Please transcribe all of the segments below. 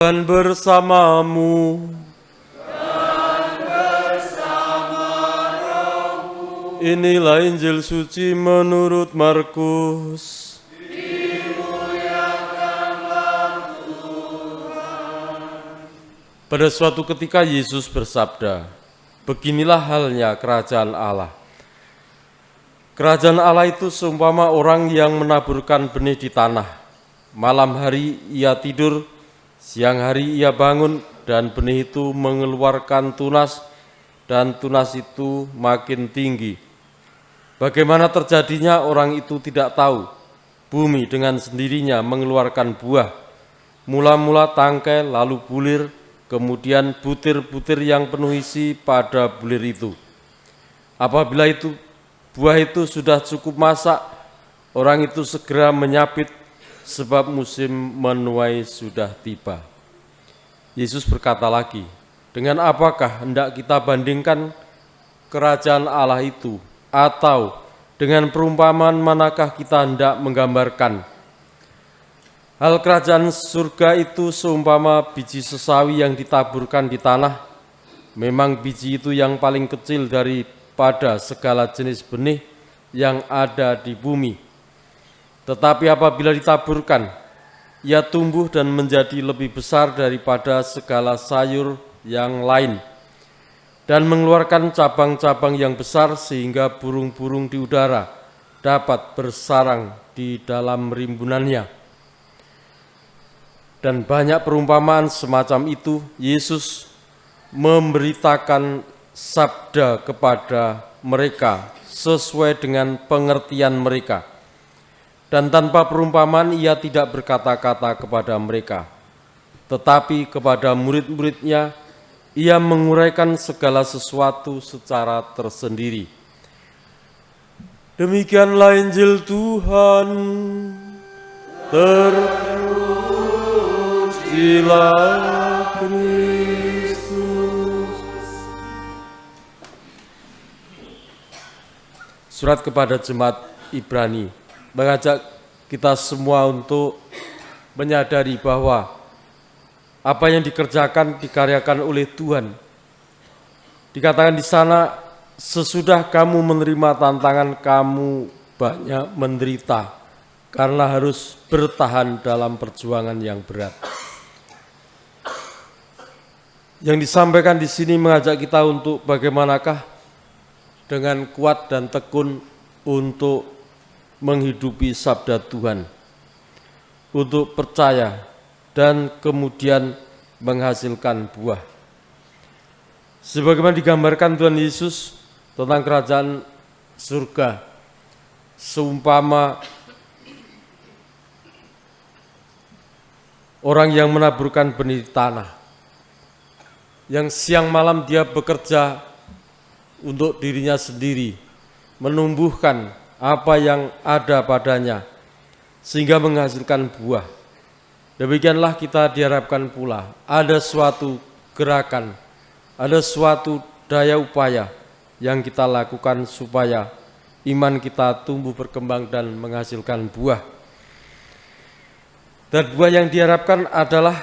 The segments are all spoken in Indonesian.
Dan bersamamu. Inilah Injil suci menurut Markus. Pada suatu ketika Yesus bersabda, "Beginilah halnya kerajaan Allah. Kerajaan Allah itu seumpama orang yang menaburkan benih di tanah. Malam hari ia tidur, siang hari ia bangun, dan benih itu mengeluarkan tunas, dan tunas itu makin tinggi. Bagaimana terjadinya orang itu tidak tahu. Bumi dengan sendirinya mengeluarkan buah. Mula-mula tangkai, lalu bulir, kemudian butir-butir yang penuh isi pada bulir itu. Apabila buah itu sudah cukup masak, orang itu segera menyapit, sebab musim menuai sudah tiba." Yesus berkata lagi, "Dengan apakah hendak kita bandingkan kerajaan Allah itu? Atau dengan perumpamaan manakah kita hendak menggambarkan? Hal kerajaan surga itu seumpama biji sesawi yang ditaburkan di tanah. Memang biji itu yang paling kecil daripada segala jenis benih yang ada di bumi. Tetapi apabila ditaburkan, ia tumbuh dan menjadi lebih besar daripada segala sayur yang lain, dan mengeluarkan cabang-cabang yang besar sehingga burung-burung di udara dapat bersarang di dalam rimbunannya." Dan banyak perumpamaan semacam itu Yesus memberitakan sabda kepada mereka sesuai dengan pengertian mereka. Dan tanpa perumpamaan ia tidak berkata-kata kepada mereka, tetapi kepada murid-muridnya ia menguraikan segala sesuatu secara tersendiri. Demikianlah Injil Tuhan. Terpujilah Kristus. Surat kepada jemaat Ibrani mengajak kita semua untuk menyadari bahwa apa yang dikaryakan oleh Tuhan. Dikatakan di sana, sesudah kamu menerima tantangan, kamu banyak menderita karena harus bertahan dalam perjuangan yang berat. Yang disampaikan di sini mengajak kita untuk bagaimanakah dengan kuat dan tekun untuk menghidupi sabda Tuhan, untuk percaya dan kemudian menghasilkan buah. Sebagaimana digambarkan Tuhan Yesus tentang kerajaan surga, seumpama orang yang menaburkan benih di tanah, yang siang malam dia bekerja untuk dirinya sendiri, menumbuhkan apa yang ada padanya, sehingga menghasilkan buah. Demikianlah kita diharapkan pula ada suatu gerakan, ada suatu daya upaya yang kita lakukan supaya iman kita tumbuh berkembang dan menghasilkan buah. Dan buah yang diharapkan adalah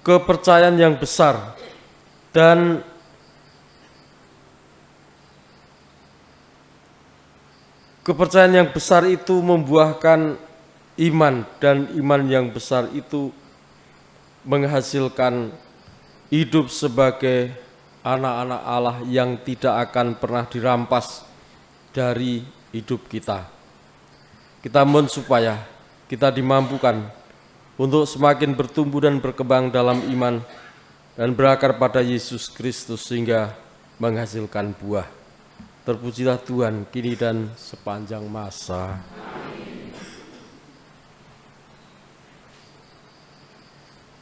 kepercayaan yang besar, dan kepercayaan yang besar itu membuahkan iman, dan iman yang besar itu menghasilkan hidup sebagai anak-anak Allah yang tidak akan pernah dirampas dari hidup kita. Kita mohon supaya kita dimampukan untuk semakin bertumbuh dan berkembang dalam iman dan berakar pada Yesus Kristus sehingga menghasilkan buah. Terpujilah Tuhan kini dan sepanjang masa.